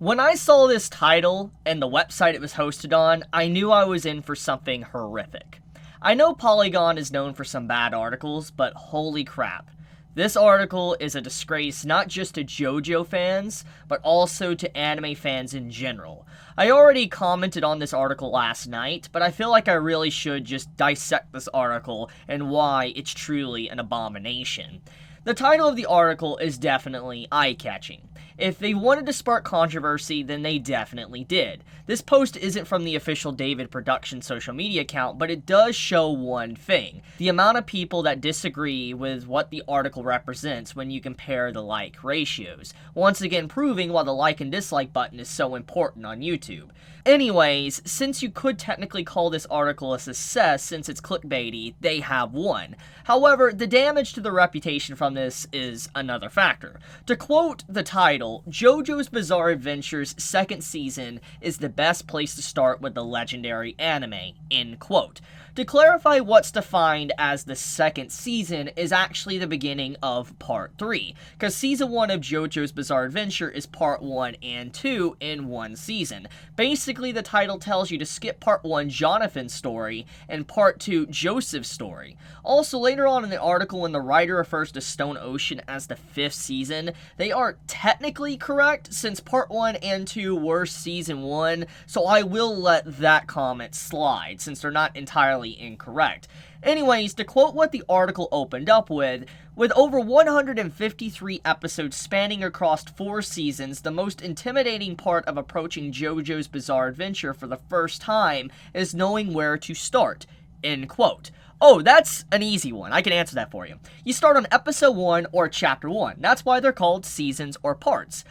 When I saw this title and the website it was hosted on, I knew I was in for something horrific. I know Polygon is known for some bad articles, but holy crap. This article is a disgrace not just to JoJo fans, but also to anime fans in general. I already commented on this article last night, but I feel like I really should just dissect this article and why it's truly an abomination. The title of the article is definitely eye-catching. If they wanted to spark controversy, then they definitely did. This post isn't from the official David Production social media account, but it does show one thing: the amount of people that disagree with what the article represents when you compare the like ratios. Once again proving why the like and dislike button is so important on YouTube. Anyways, since you could technically call this article a success since it's clickbaity, they have won. However, the damage to the reputation from this is another factor. To quote the title, JoJo's Bizarre Adventure's second season is the best place to start with the legendary anime, end quote. To clarify, what's defined as the second season is actually the beginning of part 3, because season 1 of JoJo's Bizarre Adventure is part 1 and 2 in one season. Basically, the title tells you to skip part 1, Jonathan's story, and part 2, Joseph's story. Also, later on in the article, when the writer refers to Stone Ocean as the 5th season, they are technically correct, since part 1 and 2 were season 1, so I will let that comment slide, since they're not entirely incorrect. Anyways, to quote what the article opened up with over 153 episodes spanning across 4 seasons, the most intimidating part of approaching JoJo's Bizarre Adventure for the first time is knowing where to start, end quote. Oh, that's an easy one. I can answer that for you. You start on episode 1 or chapter 1. That's why they're called seasons or parts.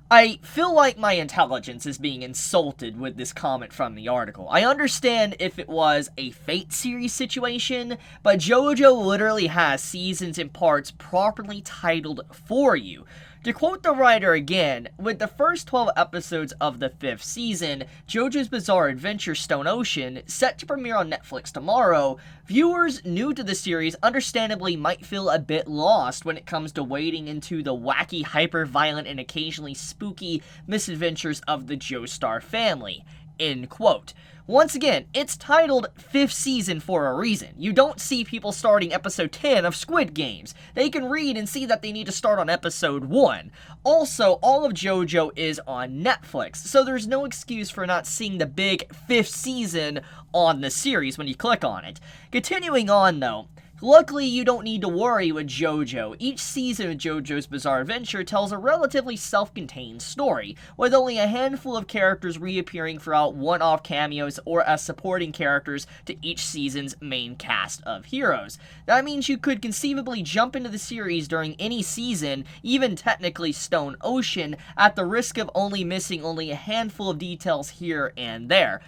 I feel like my intelligence is being insulted with this comment from the article. I understand if it was a Fate series situation, but JoJo literally has seasons and parts properly titled for you. To quote the writer again, with the first 12 episodes of the 5th season, JoJo's Bizarre Adventure Stone Ocean, set to premiere on Netflix tomorrow, viewers new to the series understandably might feel a bit lost when it comes to wading into the wacky, hyper-violent, and occasionally spooky misadventures of the Joestar family, end quote. Once again, it's titled 5th season for a reason. You don't see people starting episode 10 of Squid Games. They can read and see that they need to start on episode 1. Also, all of JoJo is on Netflix, so there's no excuse for not seeing the big 5th season on the series when you click on it. Continuing on though, luckily, you don't need to worry with JoJo. Each season of JoJo's Bizarre Adventure tells a relatively self-contained story, with only a handful of characters reappearing throughout one-off cameos or as supporting characters to each season's main cast of heroes. That means you could conceivably jump into the series during any season, even technically Stone Ocean, at the risk of only missing a handful of details here and there.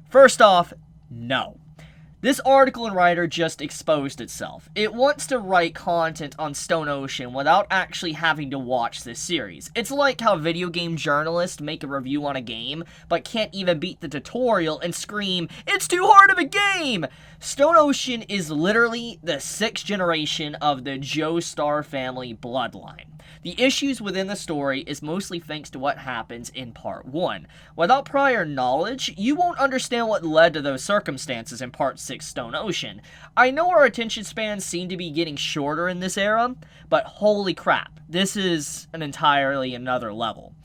First off, no. This article and writer just exposed itself. It wants to write content on Stone Ocean without actually having to watch this series. It's like how video game journalists make a review on a game, but can't even beat the tutorial and scream, "It's too hard of a game!" Stone Ocean is literally the 6th generation of the Joestar family bloodline. The issues within the story is mostly thanks to what happens in part 1. Without prior knowledge, you won't understand what led to those circumstances in part 6 Stone Ocean. I know our attention spans seem to be getting shorter in this era, but holy crap, this is an entirely another level.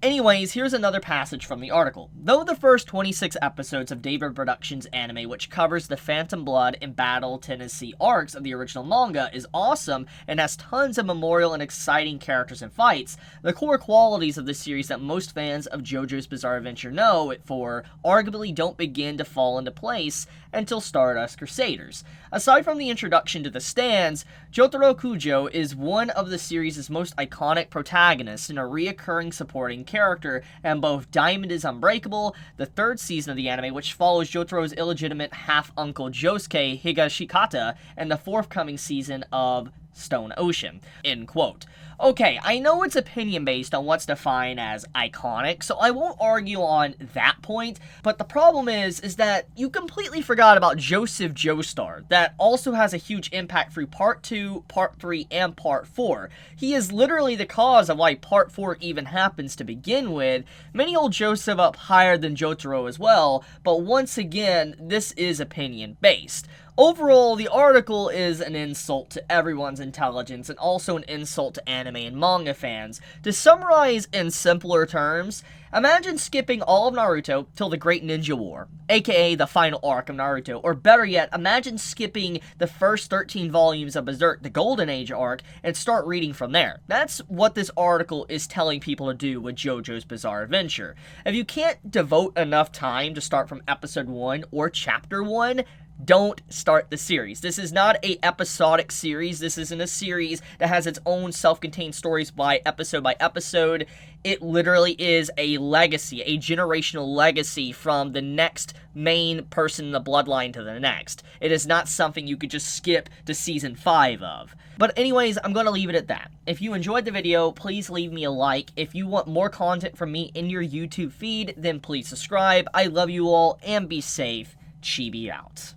Anyways, here's another passage from the article. Though the first 26 episodes of David Productions anime, which covers the Phantom Blood and Battle Tennessee arcs of the original manga, is awesome and has tons of memorable and exciting characters and fights, the core qualities of the series that most fans of JoJo's Bizarre Adventure know it for arguably don't begin to fall into place until Stardust Crusaders. Aside from the introduction to the stands, Jotaro Kujo is one of the series' most iconic protagonists and a reoccurring supporting character, and both Diamond is Unbreakable, the 3rd season of the anime, which follows Jotaro's illegitimate half-uncle Josuke Higashikata, and the forthcoming season of Stone Ocean, end quote. Okay, I know it's opinion based on what's defined as iconic, so I won't argue on that point, but the problem is that you completely forgot about Joseph Joestar, that also has a huge impact through Part 2, Part 3, and Part 4. He is literally the cause of why Part 4 even happens to begin with. Many hold Joseph up higher than Jotaro as well, but once again, this is opinion based. Overall, the article is an insult to everyone's intelligence and also an insult to anime and manga fans. To summarize in simpler terms, imagine skipping all of Naruto till the Great Ninja War, aka the final arc of Naruto, or better yet, imagine skipping the first 13 volumes of Berserk, the Golden Age arc, and start reading from there. That's what this article is telling people to do with JoJo's Bizarre Adventure. If you can't devote enough time to start from episode 1 or chapter 1, don't start the series. This is not a episodic series. This isn't a series that has its own self-contained stories by episode. It literally is a legacy, a generational legacy from the next main person in the bloodline to the next. It is not something you could just skip to season 5 of. But anyways, I'm going to leave it at that. If you enjoyed the video, please leave me a like. If you want more content from me in your YouTube feed, then please subscribe. I love you all, and be safe. Chibi out.